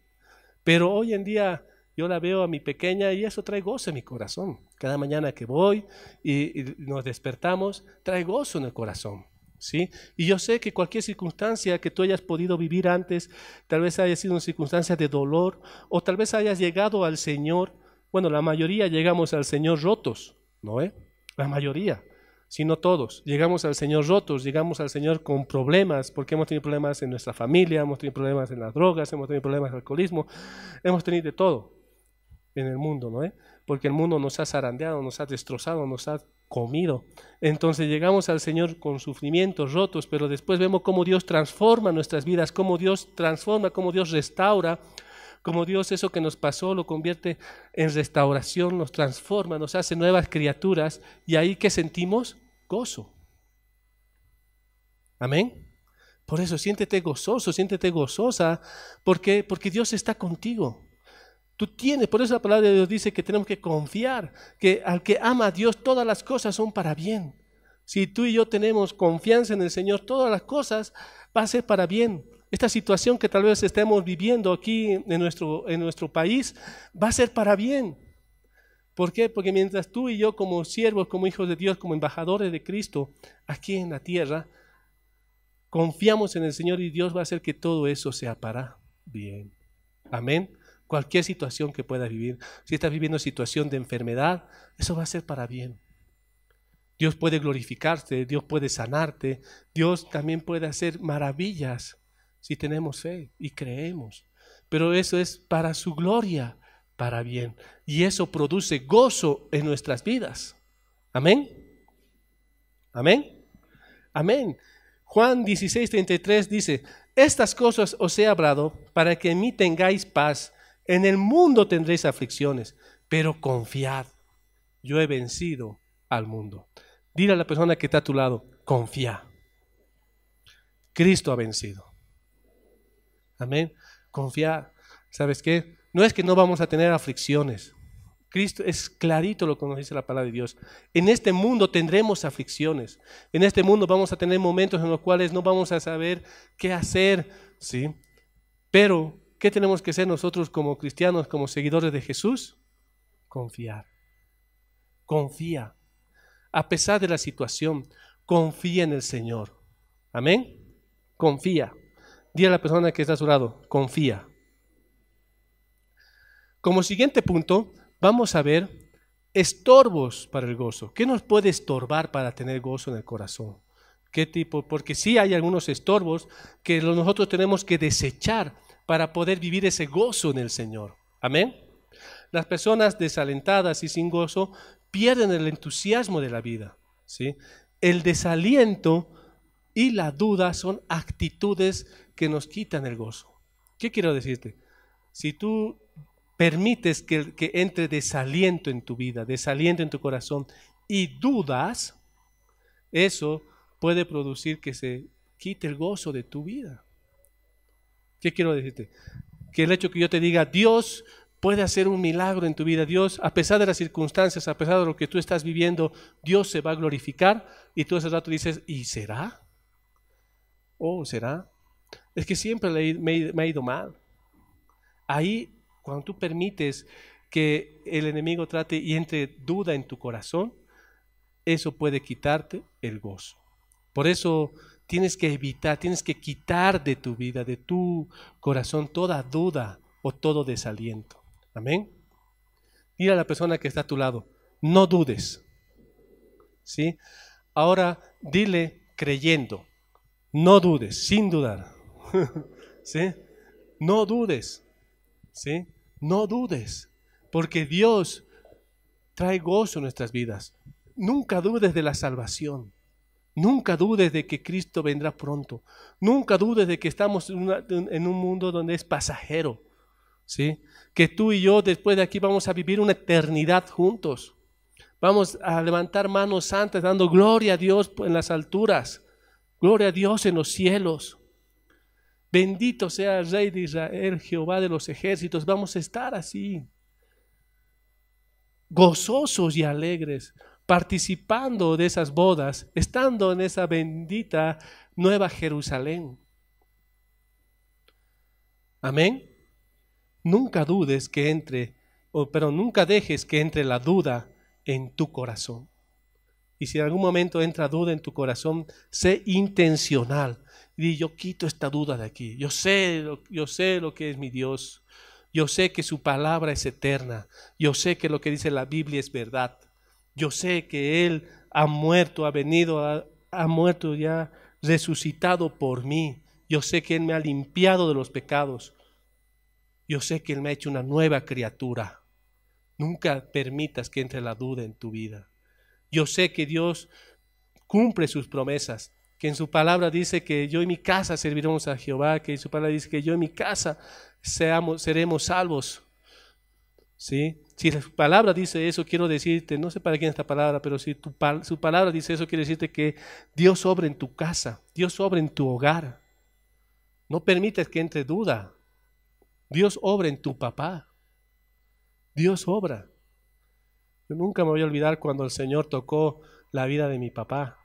[SPEAKER 1] Pero hoy en día yo la veo a mi pequeña y eso trae gozo en mi corazón. Cada mañana que voy y nos despertamos, trae gozo en el corazón, ¿sí? Y yo sé que cualquier circunstancia que tú hayas podido vivir antes, tal vez haya sido una circunstancia de dolor o tal vez hayas llegado al Señor. La mayoría llegamos al Señor rotos, ¿no? La mayoría. Si no todos, llegamos al Señor rotos, llegamos al Señor con problemas, porque hemos tenido problemas en nuestra familia, hemos tenido problemas en las drogas, hemos tenido problemas en el alcoholismo, hemos tenido de todo en el mundo, ¿no? Porque el mundo nos ha zarandeado, nos ha destrozado, nos ha comido. Entonces llegamos al Señor con sufrimientos rotos, pero después vemos cómo Dios transforma nuestras vidas, cómo Dios transforma, cómo Dios restaura, como Dios eso que nos pasó lo convierte en restauración, nos transforma, nos hace nuevas criaturas y ahí ¿qué sentimos? Gozo. Amén. Por eso siéntete gozoso, siéntete gozosa. ¿Por qué? Porque Dios está contigo. Por eso la palabra de Dios dice que tenemos que confiar, que al que ama a Dios todas las cosas son para bien. Si tú y yo tenemos confianza en el Señor, todas las cosas va a ser para bien. Esta situación que tal vez estemos viviendo aquí en nuestro país va a ser para bien. ¿Por qué? Porque mientras tú y yo como siervos, como hijos de Dios, como embajadores de Cristo aquí en la tierra, confiamos en el Señor y Dios va a hacer que todo eso sea para bien. Amén. Cualquier situación que puedas vivir, si estás viviendo situación de enfermedad, eso va a ser para bien. Dios puede glorificarte, Dios puede sanarte, Dios también puede hacer maravillas si tenemos fe y creemos. Pero eso es para su gloria, para bien. Y eso produce gozo en nuestras vidas. Amén. Amén. Amén. Juan 16:33 dice, estas cosas os he hablado para que en mí tengáis paz. En el mundo tendréis aflicciones, pero confiad, yo he vencido al mundo. Dile a la persona que está a tu lado, confía. Cristo ha vencido. Amén. Confía. ¿Sabes qué? No es que no vamos a tener aflicciones. Cristo es clarito lo que nos dice la palabra de Dios. En este mundo tendremos aflicciones. En este mundo vamos a tener momentos en los cuales no vamos a saber qué hacer, ¿sí? Pero, ¿qué tenemos que hacer nosotros como cristianos, como seguidores de Jesús? Confiar. Confía. A pesar de la situación, confía en el Señor. Amén. Confía. Dile a la persona que está a su lado, confía. Como siguiente punto, vamos a ver estorbos para el gozo. ¿Qué nos puede estorbar para tener gozo en el corazón? ¿Qué tipo? Porque sí hay algunos estorbos que nosotros tenemos que desechar para poder vivir ese gozo en el Señor. Amén. Las personas desalentadas y sin gozo pierden el entusiasmo de la vida, ¿sí? El desaliento y la duda son actitudes que nos quitan el gozo. ¿Qué quiero decirte? Si tú permites que entre desaliento en tu vida, desaliento en tu corazón y dudas, eso puede producir que se quite el gozo de tu vida. ¿Qué quiero decirte? Que el hecho que yo te diga, Dios puede hacer un milagro en tu vida, Dios, a pesar de las circunstancias, a pesar de lo que tú estás viviendo, Dios se va a glorificar, y tú ese rato dices, ¿y será? ¿Oh, será? Es que siempre me ha ido mal. Ahí, cuando tú permites que el enemigo trate y entre duda en tu corazón, eso puede quitarte el gozo. Por eso tienes que evitar, tienes que quitar de tu vida, de tu corazón, toda duda o todo desaliento. Amén. Dile a la persona que está a tu lado, no dudes. ¿Sí? Ahora dile creyendo, no dudes, sin dudar. ¿Sí? No dudes. ¿Sí? No dudes, porque Dios trae gozo en nuestras vidas. Nunca dudes de la salvación. Nunca dudes de que Cristo vendrá pronto. Nunca dudes de que estamos en un mundo donde es pasajero. ¿Sí? Que tú y yo después de aquí vamos a vivir una eternidad juntos. Vamos a levantar manos santas dando gloria a Dios en las alturas. Gloria a Dios en los cielos. Bendito sea el Rey de Israel, Jehová de los ejércitos. Vamos a estar así, gozosos y alegres, participando de esas bodas, estando en esa bendita Nueva Jerusalén. Amén. Nunca dudes que entre, pero nunca dejes que entre la duda en tu corazón. Y si en algún momento entra duda en tu corazón, sé intencional. Y yo quito esta duda de aquí. Yo sé lo que es mi Dios. Yo sé que su palabra es eterna. Yo sé que lo que dice la Biblia es verdad. Yo sé que Él ha muerto, ha muerto ya, resucitado por mí. Yo sé que Él me ha limpiado de los pecados. Yo sé que Él me ha hecho una nueva criatura. Nunca permitas que entre la duda en tu vida. Yo sé que Dios cumple sus promesas, que en su palabra dice que yo y mi casa serviremos a Jehová, que en su palabra dice que yo y mi casa seremos salvos. ¿Sí? Si su palabra dice eso, quiero decirte, no sé para quién es esta palabra, pero si su palabra dice eso, quiere decirte que Dios obra en tu casa, Dios obra en tu hogar. No permitas que entre duda. Dios obra en tu papá. Dios obra. Yo nunca me voy a olvidar cuando el Señor tocó la vida de mi papá.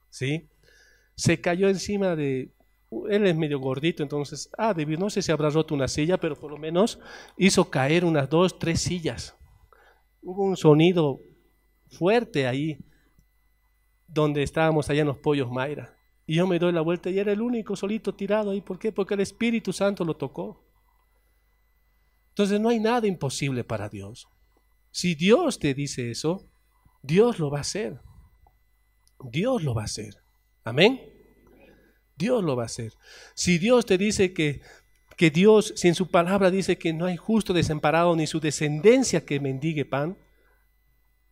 [SPEAKER 1] ¿Sí? Se cayó encima de él es medio gordito, entonces, no sé si habrá roto una silla, pero por lo menos hizo caer unas 2, 3 sillas. Hubo un sonido fuerte ahí, donde estábamos allá en los Pollos Mayra. Y yo me doy la vuelta y era el único solito tirado ahí. ¿Por qué? Porque el Espíritu Santo lo tocó. Entonces no hay nada imposible para Dios. Si Dios te dice eso, Dios lo va a hacer. Dios lo va a hacer. Amén. Dios lo va a hacer. Si Dios te dice que Dios, si en su palabra dice que no hay justo desamparado ni su descendencia que mendigue pan,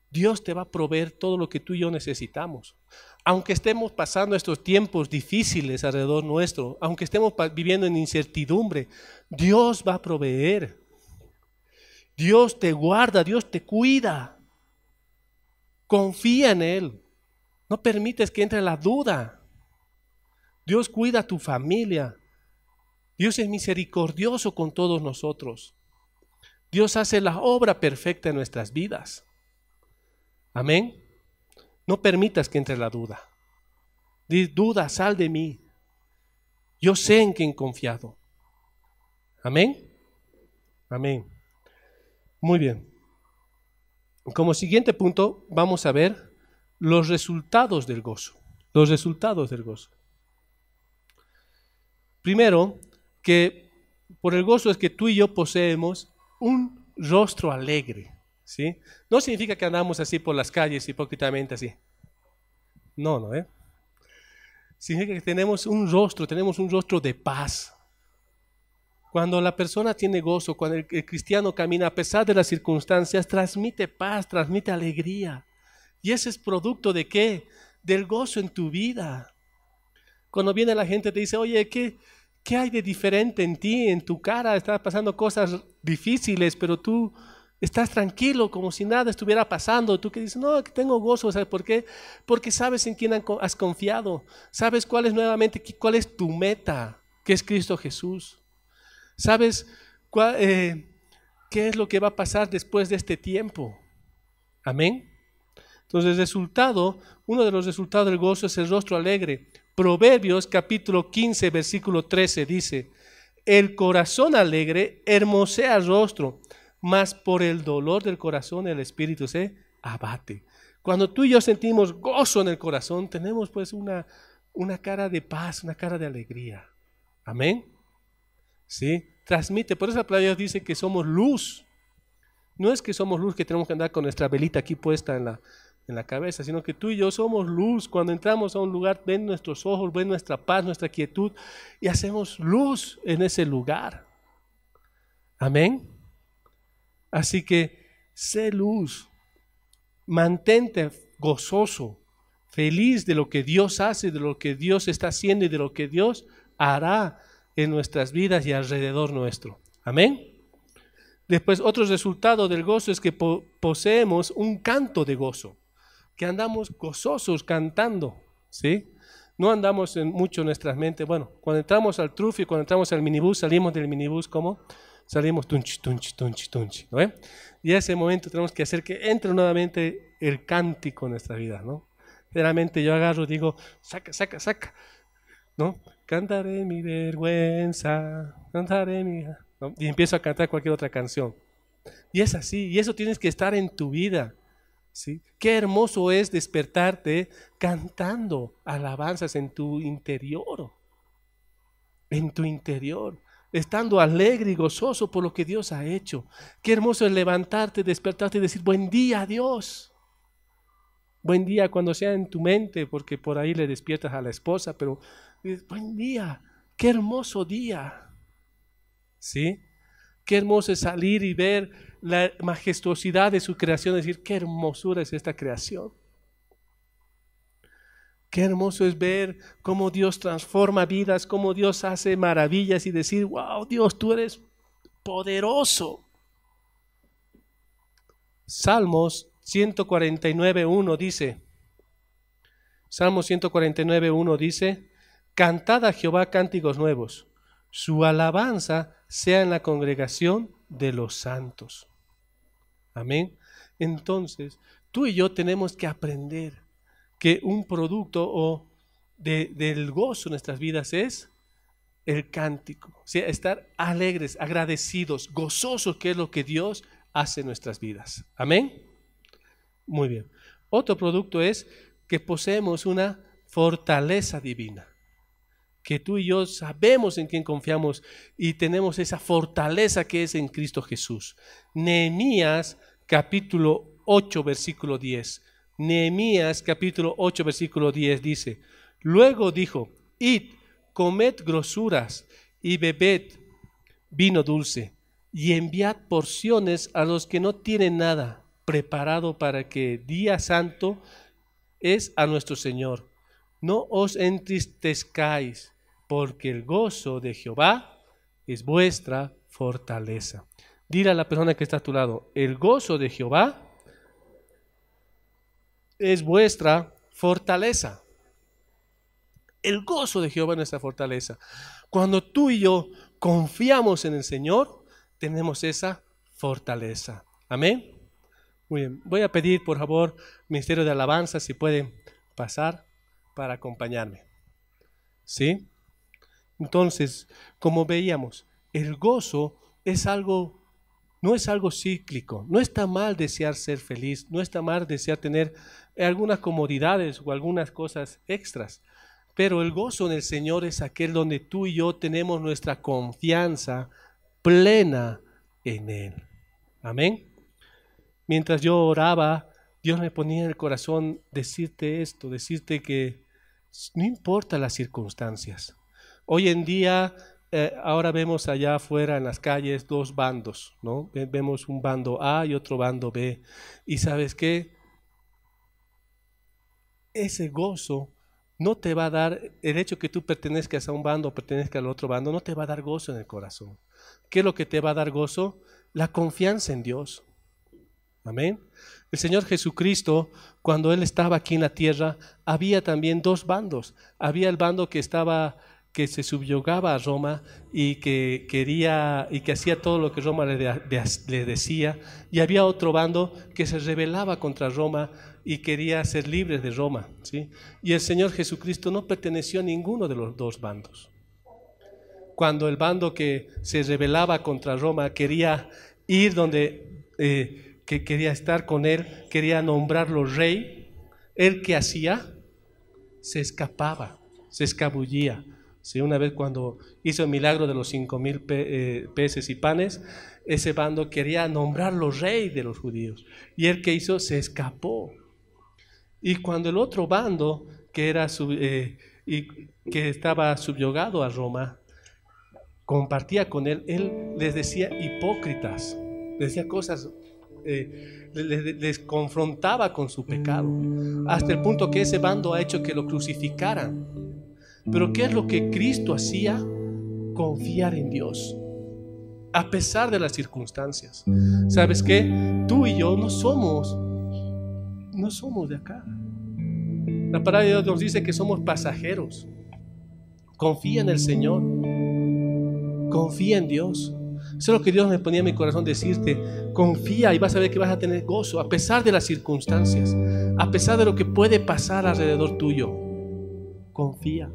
[SPEAKER 1] Dios te va a proveer todo lo que tú y yo necesitamos. Aunque estemos pasando estos tiempos difíciles alrededor nuestro, aunque estemos viviendo en incertidumbre, Dios va a proveer. Dios te guarda, Dios te cuida. Confía en Él. No permites que entre la duda. Dios cuida a tu familia. Dios es misericordioso con todos nosotros. Dios hace la obra perfecta en nuestras vidas. Amén. No permitas que entre la duda. Di, duda, sal de mí. Yo sé en quién he confiado. Amén. Amén. Muy bien. Como siguiente punto, vamos a ver los resultados del gozo. Los resultados del gozo. Primero, que por el gozo es que tú y yo poseemos un rostro alegre. ¿Sí? No significa que andamos así por las calles hipócritamente así. No, significa que tenemos un rostro de paz. Cuando la persona tiene gozo, cuando el cristiano camina a pesar de las circunstancias, transmite paz, transmite alegría. ¿Y ese es producto de qué? Del gozo en tu vida. Cuando viene la gente te dice, oye, ¿qué hay de diferente en ti, en tu cara? Están pasando cosas difíciles, pero tú estás tranquilo, como si nada estuviera pasando. Tú que dices, no, que tengo gozo. ¿Sabes por qué? Porque sabes en quién has confiado. Sabes cuál es tu meta, que es Cristo Jesús. Sabes qué es lo que va a pasar después de este tiempo. Amén. Entonces, uno de los resultados del gozo es el rostro alegre. Proverbios capítulo 15, versículo 13 dice, el corazón alegre hermosea el rostro, mas por el dolor del corazón el espíritu se abate. Cuando tú y yo sentimos gozo en el corazón, tenemos pues una cara de paz, una cara de alegría. Amén. ¿Sí? Transmite, por eso la palabra de Dios dice que somos luz. No es que somos luz que tenemos que andar con nuestra velita aquí puesta en la cabeza, sino que tú y yo somos luz. Cuando entramos a un lugar, ven nuestros ojos, ven nuestra paz, nuestra quietud y hacemos luz en ese lugar. Amén. Así que sé luz, mantente gozoso, feliz de lo que Dios hace, de lo que Dios está haciendo y de lo que Dios hará en nuestras vidas y alrededor nuestro. Amén. Después, otro resultado del gozo es que poseemos un canto de gozo, que andamos gozosos cantando, ¿sí? No andamos mucho en nuestras mentes. Bueno, cuando entramos al trufi, cuando entramos al minibús, salimos del minibús, ¿cómo? Salimos tunchi, tunchi, tunchi, tunchi, ¿no? Y a ese momento tenemos que hacer que entre nuevamente el cántico en nuestra vida, ¿no? Generalmente yo agarro y digo, saca, saca, saca, ¿no? Cantaré mi vergüenza, cantaré mi... ¿no? Y empiezo a cantar cualquier otra canción. Y es así, y eso tienes que estar en tu vida, ¿sí? Qué hermoso es despertarte cantando alabanzas en tu interior, estando alegre y gozoso por lo que Dios ha hecho. Qué hermoso es levantarte, despertarte y decir, buen día, Dios. Buen día cuando sea en tu mente, porque por ahí le despiertas a la esposa, pero buen día, qué hermoso día. ¿Sí? Qué hermoso es salir y ver la majestuosidad de su creación, decir, qué hermosura es esta creación. Qué hermoso es ver cómo Dios transforma vidas, cómo Dios hace maravillas y decir, wow, Dios, tú eres poderoso. Salmos 149.1 dice, Salmos 149.1 dice, cantad a Jehová cánticos nuevos, su alabanza sea en la congregación de los santos. Amén. Entonces, tú y yo tenemos que aprender que un producto del gozo en nuestras vidas es el cántico, o sea, estar alegres, agradecidos, gozosos, que es lo que Dios hace en nuestras vidas. Amén. Muy bien. Otro producto es que poseemos una fortaleza divina, que tú y yo sabemos en quién confiamos y tenemos esa fortaleza que es en Cristo Jesús. Nehemías capítulo 8 versículo 10. Nehemías capítulo 8 versículo 10 dice: luego dijo, id, comed grosuras y bebed vino dulce y enviad porciones a los que no tienen nada preparado, para que día santo es a nuestro Señor. No os entristezcáis, porque el gozo de Jehová es vuestra fortaleza. Dile a la persona que está a tu lado: el gozo de Jehová es vuestra fortaleza. El gozo de Jehová es nuestra fortaleza. Cuando tú y yo confiamos en el Señor, tenemos esa fortaleza. Amén. Muy bien. Voy a pedir, por favor, Ministerio de Alabanza, si pueden pasar para acompañarme. ¿Sí? Entonces, como veíamos, el gozo es algo, no es algo cíclico. No está mal desear ser feliz, no está mal desear tener algunas comodidades o algunas cosas extras, pero el gozo en el Señor es aquel donde tú y yo tenemos nuestra confianza plena en Él. Amén. Mientras yo oraba, Dios me ponía en el corazón decirte esto, decirte que no importa las circunstancias. Hoy en día, ahora vemos allá afuera en las calles dos bandos, ¿no? Vemos un bando A y otro bando B. Y ¿sabes qué? Ese gozo no te va a dar, el hecho que tú pertenezcas a un bando o pertenezcas al otro bando, no te va a dar gozo en el corazón. ¿Qué es lo que te va a dar gozo? La confianza en Dios. Amén. El Señor Jesucristo, cuando Él estaba aquí en la tierra, había también dos bandos. Había el bando que se subyugaba a Roma y que quería y que hacía todo lo que Roma le decía, y había otro bando que se rebelaba contra Roma y quería ser libre de Roma, ¿sí? Y el Señor Jesucristo no perteneció a ninguno de los dos bandos. Cuando el bando que se rebelaba contra Roma quería ir donde que quería estar con Él, quería nombrarlo rey, ¿Él qué hacía? Se escapaba, se escabullía. ¿Sí? Una vez cuando hizo el milagro de los 5,000 peces y panes, ese bando quería nombrarlo rey de los judíos. Y él que hizo, se escapó. Y cuando el otro bando, que estaba subyugado a Roma, compartía con él, él les decía hipócritas, les decía cosas, les confrontaba con su pecado, hasta el punto que ese bando ha hecho que lo crucificaran. Pero ¿qué es lo que Cristo hacía? Confiar en Dios, a pesar de las circunstancias. ¿Sabes qué? Tú y yo no somos de acá. La palabra de Dios nos dice que somos pasajeros. Confía en el Señor, confía en Dios. Eso es lo que Dios me ponía en mi corazón, decirte: confía y vas a ver que vas a tener gozo a pesar de las circunstancias, a pesar de lo que puede pasar alrededor tuyo. Confía,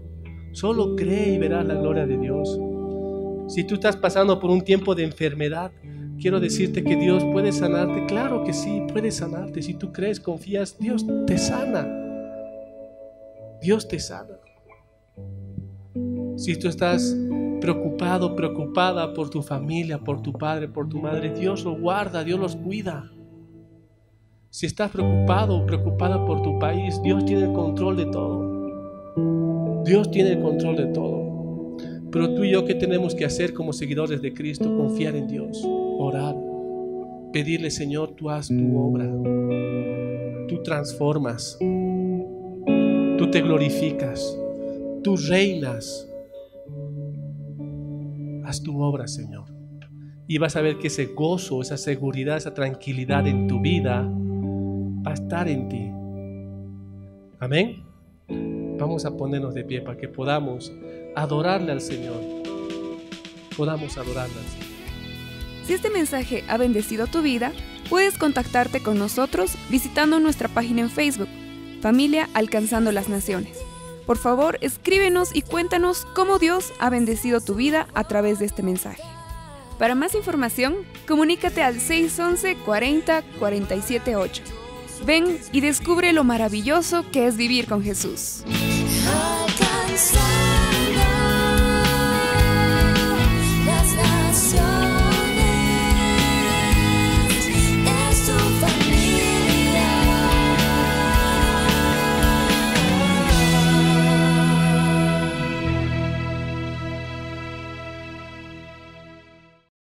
[SPEAKER 1] solo cree y verás la gloria de Dios. Si tú estás pasando por un tiempo de enfermedad, quiero decirte que Dios puede sanarte. Claro que sí, puede sanarte. Si tú crees, confías, Dios te sana. Dios te sana. Si tú estás preocupado, preocupada por tu familia, por tu padre, por tu madre, Dios los guarda, Dios los cuida. Si estás preocupado o preocupada por tu país, Dios tiene el control de todo. Dios tiene el control de todo. Pero tú y yo, ¿qué tenemos que hacer como seguidores de Cristo? Confiar en Dios, orar, pedirle: Señor, tú haz tu obra, tú transformas, tú te glorificas, tú reinas. Haz tu obra, Señor. Y vas a ver que ese gozo, esa seguridad, esa tranquilidad en tu vida va a estar en ti. Amén. Vamos a ponernos de pie para que podamos adorarle al Señor. Podamos adorarle al Señor.
[SPEAKER 2] Si este mensaje ha bendecido tu vida, puedes contactarte con nosotros visitando nuestra página en Facebook, Familia Alcanzando las Naciones. Por favor, escríbenos y cuéntanos cómo Dios ha bendecido tu vida a través de este mensaje. Para más información, comunícate al 611 40 47 8. Ven y descubre lo maravilloso que es vivir con Jesús.
[SPEAKER 3] Alcanzar.